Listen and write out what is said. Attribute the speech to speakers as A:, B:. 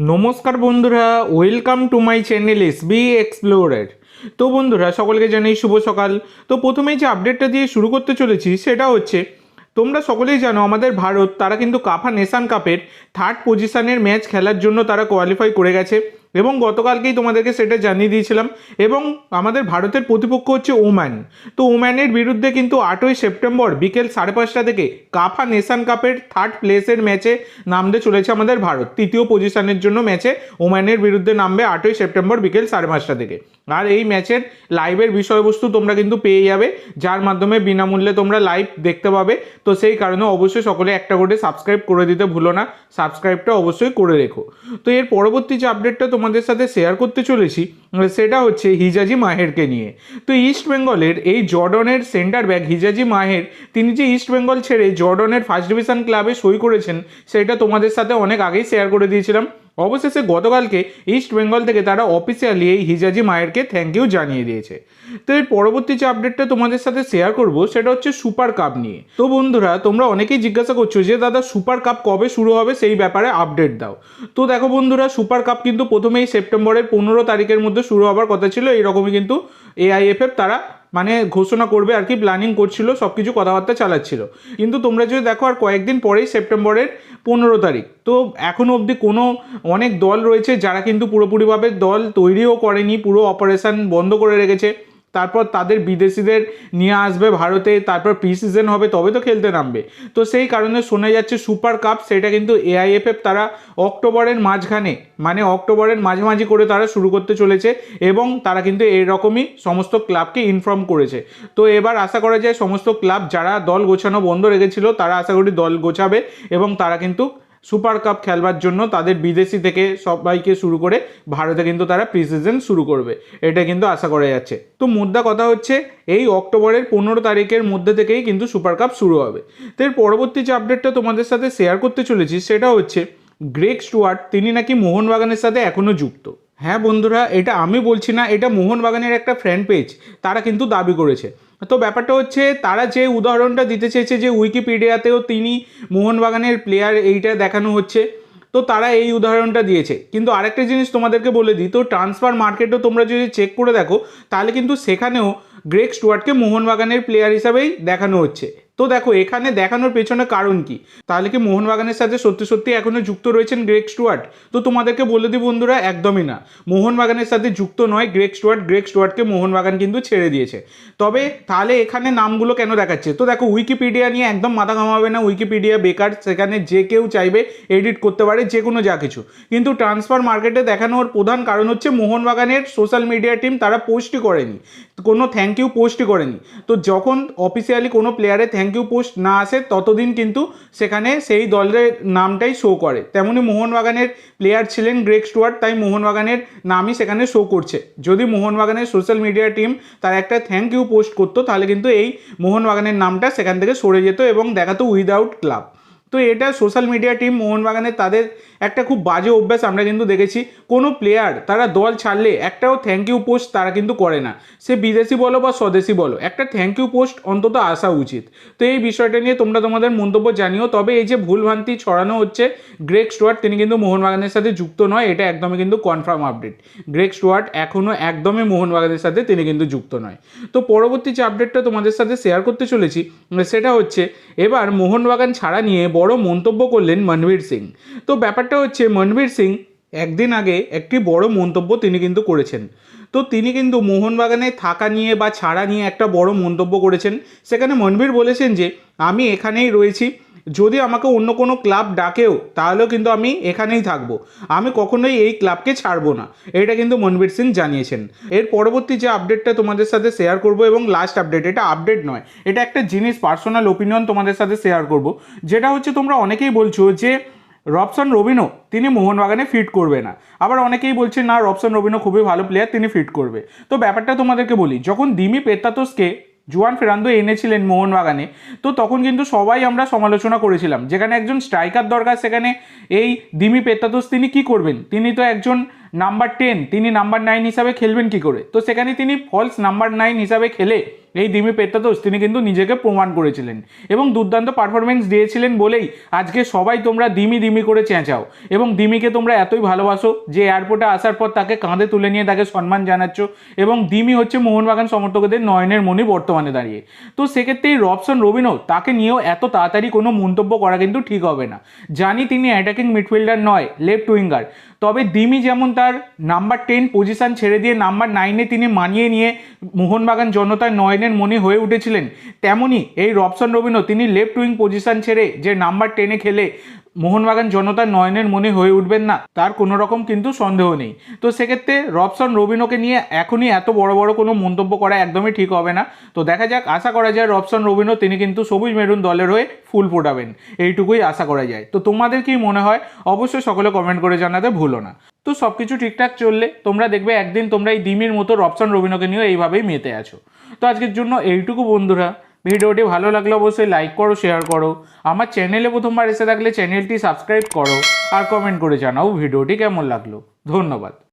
A: নমস্কার বন্ধুরা, welcome to my channel SB explorer. তো বন্ধুরা, সকলকে জানাই শুভ সকাল। তো প্রথমেই যে আপডেটটা দিয়ে শুরু করতে চলেছি সেটা হচ্ছে, তোমরা সকলেই জানো আমাদের ভারত তারা কিন্তু কাফা নেশান কাপের থার্ড পজিশনের ম্যাচ খেলার জন্য তারা কোয়ালিফাই করে গেছে এবং গতকালকেই তোমাদেরকে সেটা জানিয়ে দিয়েছিলাম। এবং আমাদের ভারতের প্রতিপক্ষ হচ্ছে ওমান। তো ওমানের বিরুদ্ধে কিন্তু 8ই সেপ্টেম্বর বিকেল 5:30 থেকে কাফা নেশান কাপের থার্ড প্লেসের ম্যাচে নামতে চলেছে আমাদের ভারত। তৃতীয় পজিশনের জন্য ম্যাচে ওমানের বিরুদ্ধে নামবে 8ই সেপ্টেম্বর বিকেল 5:30 থেকে। আর এই ম্যাচের লাইভের বিষয়বস্তু তোমরা কিন্তু পেয়ে যাবে, যার মাধ্যমে বিনামূল্যে তোমরা লাইভ দেখতে পাবে। তো সেই কারণে অবশ্যই সকলে একটা করে সাবস্ক্রাইব করে দিতে ভুলো না, সাবস্ক্রাইবটা অবশ্যই করে রেখো। তো এর পরবর্তী যে আপডেটটা তোমাদের সাথে শেয়ার করতে চলেছি সেটা হচ্ছে হিজাজি মাহেরকে নিয়ে। তো ইস্ট বেঙ্গলের এই জর্ডনের সেন্টার ব্যাক হিজাজি মাহের, তিনি যে ইস্ট বেঙ্গল ছেড়ে জর্ডনের ফার্স্ট ডিভিশন ক্লাবে সই করেছেন সেটা তোমাদের সাথে অনেক আগেই শেয়ার করে দিয়েছিলাম। অবশেষে গতকালকে ইস্ট বেঙ্গল থেকে তারা অফিসিয়ালি এই হিজাজি মায়েরকে থ্যাংক ইউ জানিয়ে দিয়েছে। তো এর পরবর্তী যে আপডেটটা তোমাদের সাথে শেয়ার করব সেটা হচ্ছে সুপার কাপ নিয়ে। তো বন্ধুরা, তোমরা অনেকেই জিজ্ঞাসা করছো যে দাদা সুপার কাপ কবে শুরু হবে, সেই ব্যাপারে আপডেট দাও। তো দেখো বন্ধুরা, সুপার কাপ কিন্তু প্রথমেই সেপ্টেম্বরের 15 তারিখের মধ্যে শুরু হওয়ার কথা ছিল। এইরকমই কিন্তু AIFF তারা ঘোষণা করবে আর কি, প্ল্যানিং করছিল, সব কিছু কথাবার্তা চালাচ্ছিল। কিন্তু তোমরা যদি দেখো আর কয়েকদিন পরেই সেপ্টেম্বরের 15 তারিখ, তো এখনও অবধি অনেক দল রয়েছে যারা কিন্তু পুরোপুরিভাবে দল তৈরিও করেনি, পুরো অপারেশন বন্ধ করে রেখেছে। তারপর তাদের বিদেশিদের নিয়ে আসবে ভারতে, তারপর প্রি সিজন হবে, তবে তো খেলতে নামবে। তো সেই কারণে শোনা যাচ্ছে সুপার কাপ সেটা কিন্তু AIFF তারা অক্টোবরের মাঝামাঝি করে তারা শুরু করতে চলেছে এবং তারা কিন্তু এরকমই সমস্ত ক্লাবকে ইনফর্ম করেছে। তো এবার আশা করা যায় সমস্ত ক্লাব যারা দল গোছানো বন্ধ রেখেছিল তারা আশা করি দল গোছাবে এবং তারা কিন্তু সুপার কাপ খেলবার জন্য তাদের বিদেশি থেকে সবাইকে শুরু করে ভারতে কিন্তু তারা প্রি সিজন শুরু করবে, এটা কিন্তু আশা করা যাচ্ছে। তো মুদ্রা কথা হচ্ছে এই অক্টোবরের 15 তারিখের মধ্যে থেকেই কিন্তু সুপার কাপ শুরু হবে। তো এর পরবর্তী যে আপডেটটা তোমাদের সাথে শেয়ার করতে চলেছি সেটা হচ্ছে গ্রেগ স্টুয়ার্ট, তিনি নাকি মোহনবাগানের সাথে এখনও যুক্ত। হ্যাঁ বন্ধুরা, এটা আমি বলছি না, এটা মোহনবাগানের একটা ফ্যান পেজ তারা কিন্তু দাবি করেছে। তো ব্যাপারটা হচ্ছে, তারা যে উদাহরণটা দিতে চেয়েছে যে উইকিপিডিয়াতেও তিনি মোহনবাগানের প্লেয়ার এইটা দেখানো হচ্ছে, তো তারা এই উদাহরণটা দিয়েছে। কিন্তু আরেকটা জিনিস তোমাদেরকে বলে দিই, তো ট্রান্সফার মার্কেটও তোমরা যদি চেক করে দেখো তাহলে কিন্তু সেখানেও গ্রেগ স্টুয়ার্টকে মোহনবাগানের প্লেয়ার হিসাবেই দেখানো হচ্ছে। তো দেখো এখানে দেখানোর পেছনে কারণ কি, তাহলে কি মোহনবাগানের সাথে সত্যি সত্যি এখনও যুক্ত রয়েছেন গ্রেগ স্টুয়ার্ট? তো তোমাদেরকে বলে দিই বন্ধুরা, একদমই না, মোহনবাগানের সাথে যুক্ত নয় গ্রেগ স্টুয়ার্টকে মোহনবাগান কিন্তু ছেড়ে দিয়েছে। তবে তাহলে এখানে নামগুলো কেন দেখাচ্ছে? তো দেখো, উইকিপিডিয়া নিয়ে একদম মাথা ঘামাবে না, উইকিপিডিয়া বেকার, সেখানে যে কেউ চাইবে এডিট করতে পারে যে কোনো যা কিছু। কিন্তু ট্রান্সফার মার্কেটে দেখানোর প্রধান কারণ হচ্ছে মোহনবাগানের সোশ্যাল মিডিয়া টিম তারা পোস্টই করেনি, কোনো থ্যাংক ইউ পোস্টই করেনি। তো যখন অফিসিয়ালি কোনো প্লেয়ারের থ্যাংক ইউ পোস্ট না আসে ততদিন কিন্তু সেখানে সেই দলের নামটাই শো করে। তেমনি মোহনবাগানের প্লেয়ার ছিলেন গ্রেগ স্টুয়ার্ট, তাই মোহনবাগানের নামই সেখানে শো করছে। যদি মোহনবাগানের সোশ্যাল মিডিয়া টিম তার একটা থ্যাংক ইউ পোস্ট করতো তাহলে কিন্তু এই মোহনবাগানের নামটা সেখান থেকে সরে যেত এবং দেখাতো উইদাউট ক্লাব। তো এটা সোশ্যাল মিডিয়া টিম মোহনবাগানের তাদের একটা খুব বাজে অভ্যাস আমরা কিন্তু দেখেছি। কোনো প্লেয়ার তারা দল ছাড়লে একটাও থ্যাংক ইউ পোস্ট তারা কিন্তু করে না, সে বিদেশি বলো বা স্বদেশি বলো, একটা থ্যাংক ইউ পোস্ট অন্তত আসা উচিত। তো এই বিষয়টা নিয়ে তোমরা তোমাদের মন্তব্য জানিও। তবে এই যে ভুলভ্রান্তি ছড়ানো হচ্ছে, গ্রেগ স্টুয়ার্ট তিনি কিন্তু মোহনবাগানের সাথে যুক্ত নয়, এটা একদমই কিন্তু কনফার্ম আপডেট। গ্রেগ স্টুয়ার্ট এখনও একদমই মোহনবাগানের সাথে তিনি কিন্তু যুক্ত নয়। তো পরবর্তী যে আপডেটটা তোমাদের সাথে শেয়ার করতে চলেছি সেটা হচ্ছে, এবার মোহনবাগান ছাড়া নিয়ে বড় মন্তব্য করলেন মনবীর সিং। তো ব্যাপারটা হচ্ছে, মনবীর সিং একদিন আগে একটি বড় মন্তব্য তিনি কিন্তু করেছেন। তো তিনি কিন্তু মোহনবাগানে থাকা নিয়ে বা ছাড়া নিয়ে একটা বড় মন্তব্য করেছেন। সেখানে মনবীর বলেছেন যে আমি এখানেই রয়েছি, যদি আমাকে অন্য কোনো ক্লাব ডাকেও তাহলেও কিন্তু আমি এখানেই থাকবো, আমি কখনোই এই ক্লাবকে ছাড়বো না, এটা কিন্তু মনবীর সিং জানিয়েছেন। এর পরবর্তী যে আপডেটটা তোমাদের সাথে শেয়ার করব এবং লাস্ট আপডেট, এটা আপডেট নয়, এটা একটা জিনিস, পার্সোনাল ওপিনিয়ন তোমাদের সাথে শেয়ার করব। যেটা হচ্ছে, তোমরা অনেকেই বলছো যে রবসন রবিনো তিনি মোহনবাগানে ফিট করবে না, আবার অনেকেই বলছে না রবসন রবিনো খুবই ভালো প্লেয়ার, তিনি ফিট করবে। তো ব্যাপারটা তোমাদেরকে বলি, যখন দিমি পেত্তাতোসকে জুয়ান ফেরান্দো এনেছিলেন মোহনবাগানে, তো তখন কিন্তু সবাই আমরা সমালোচনা করেছিলাম, যেখানে একজন স্ট্রাইকার দরকার সেখানে এই দিমি পেত্তাতোস তিনি কি করবেন, তিনি তো একজন নাম্বার 10 তিনি নাম্বার 9 হিসাবে খেলবেন কি করে? তো সেখানে তিনি ফলস নাম্বার 9 হিসাবে খেলে এই দিমি পেত্রাতোস তিনি কিন্তু নিজেকে প্রমাণ করেছিলেন এবং দুর্দান্ত পারফরমেন্স দিয়েছিলেন বলেই আজকে সবাই তোমরা দিমি দিমি করে চেঁচাও এবং দিমিকে তোমরা এতই ভালোবাসো যে এয়ারপোর্টে আসার পর তাকে কাঁধে তুলে নিয়ে তাকে সম্মান জানাচ্ছ এবং দিমি হচ্ছে মোহনবাগান সমর্থকদের নয়নের মণি বর্তমানে দাঁড়িয়ে। তো সেক্ষেত্রে এই রবসন রবিনও তাকে নিয়েও এত তাড়াতাড়ি কোনো মন্তব্য করা কিন্তু ঠিক হবে না। জানি তিনি অ্যাটাকিং মিডফিল্ডার নয়, লেফট উইঙ্গার, তবে দিমি যেমন তার নাম্বার 10 পজিশন ছেড়ে দিয়ে নাম্বার 9-এ তিনি মানিয়ে নিয়ে মোহনবাগান জনতার নয়নের মণি হয়ে উঠেছিলেন, তেমনই এই রবসন রবিনও তিনি লেফট উইং পজিশন ছেড়ে যে নাম্বার 10-এ খেলে মোহনবাগান জনতার নয়নের মণি হয়ে উঠবেন না তার কোনো রকম কিন্তু সন্দেহ নেই। তো সেক্ষেত্রে রবসন রবিনোকে নিয়ে এখনই এত বড় বড় কোনো মন্তব্য করা একদমই ঠিক হবে না। তো দেখা যাক, আশা করা যায় রবসন রবিনো তিনি কিন্তু সবুজ মেরুন দলের হয়ে ফুল ফোটাবেন, এইটুকুই আশা করা যায়। তো তোমাদের কি মনে হয় অবশ্যই সকলে কমেন্ট করে জানাতে ভুলো না। তো সব কিছু ঠিকঠাক চললে তোমরা দেখবে একদিন তোমরা এই দিমির মতো রবসন রবিনোকে নিয়েও এইভাবেই মেতে আছো। তো আজকের জন্য এইটুকু বন্ধুরা, ভিডিওটি ভালো লাগলে অবশ্যই লাইক করো, শেয়ার করো, আমার চ্যানেলে প্রথমবার এসে থাকলে চ্যানেলটি সাবস্ক্রাইব করো আর কমেন্ট করে জানাও ভিডিওটি কেমন লাগলো। ধন্যবাদ।